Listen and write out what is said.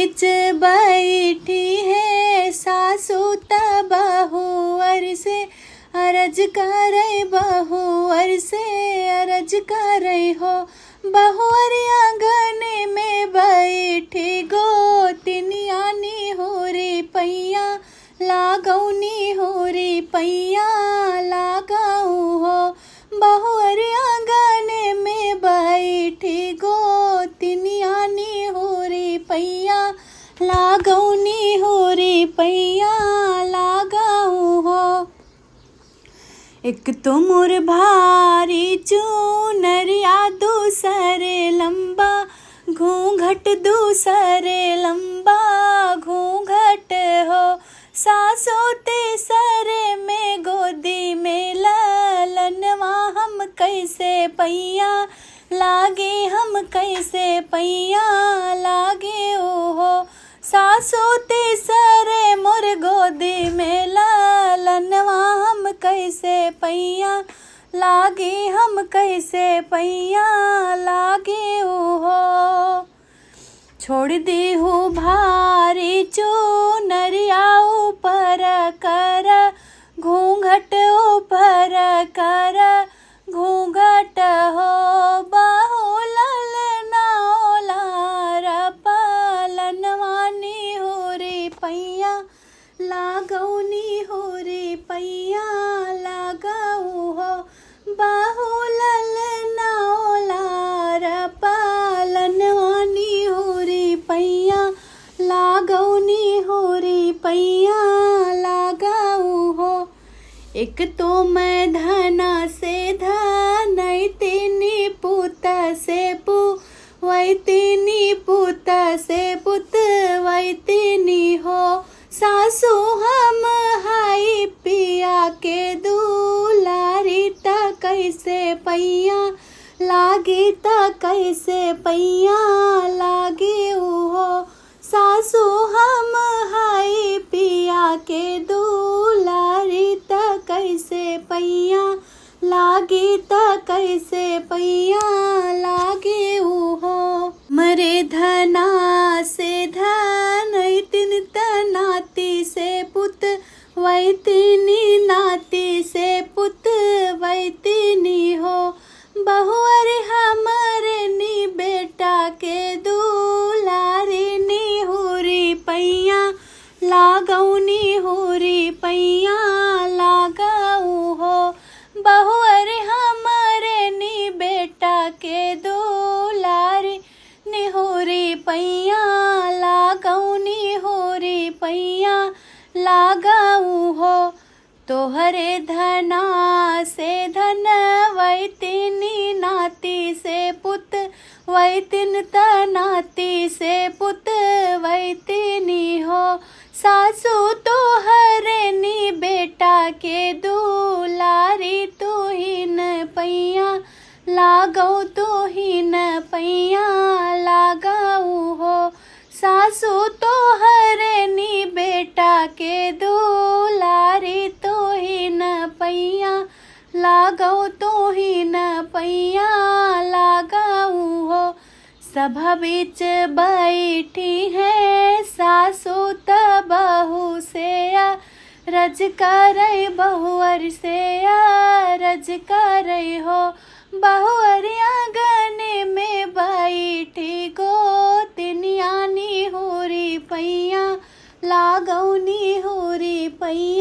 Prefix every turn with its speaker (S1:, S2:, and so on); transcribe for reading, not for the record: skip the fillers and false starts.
S1: बीच बैठी है सासू त बहुअर से अरज करे बहुअर से अरज करे हो। बहुअर आंगन में बैठी गोतिनियानी हो रे पैया लागौनी हो रे पैया लगाऊ हो। बहुअर आंगन में बैठी गोतिनियानी हो रे पैया लागौनी हो रे पैया लगाऊ हो। एक तो मोर भारी चूनरिया दूसरे लंबा घूंघट दूसरे लंबा घूंघट हो। सासो तेसरे में गोदी में ललनवा हम कैसे पैया लागे हम कैसे पैया लागे ओहो। सासो तेसरे मोर गोदी में ललनवा हम कैसे पैया लागे हम कैसे पैया लागे ओहो। छोड़ दी हूँ भारी चूनरिया ऊपर कर घूंघट ऊपर कर घूंघट हो। बाहु ललना ओलार पलनवानी हो रे पैया लागौनी हो रे पैया लगाऊ हो। बाहु ललना ओलार पलनवानी हो रे पैया लागौनी हो रे पैया लगाऊ हो। एक तो मैं धना से धनैतिनी पुत से पु वैतिनी पुत से पुत वैतिनी हो। सासू हम हाई पिया के दुलारी त कैसे पैया लागे त कैसे पैया लागे ओहो। सासू हम हाई पिया के दुलारी त कैसे पैया लागे त कैसे पैया लागे ओहो। मरे धना से धनैतिन त नाती से पुत वैतिनी नाती से पुत वैतिनी हो। बहुअर हमरे नी बेटा के दुलारी नी हो रे पैया लागौनी हो रे पैया लगाऊ हो। बहुअर हमरे नी बेटा के दुलारी नी हो रे पैया लागौनी हो रे पैया लगाऊ हो। तोहरे धना से धन वैतिनी नाती से पुत वैतिन त नाती से पुत वैतिनी हो। सासू तोहरे नी बेटा के दुलारी तू ही न पैया लागौ तू ही न पैया लगाऊ हो। सासू तोहरे नी बेटा के दुलारी तू ही न पैया लागौ तू ही न पैया लगाऊ हो। सभा बीच बैठी है सासू त बहू से रज करे बहुअर से रज करे हो। बहुअर आंगन में बैठी गोतिनियानी हो रे पैया लागौनी हो रे पैया।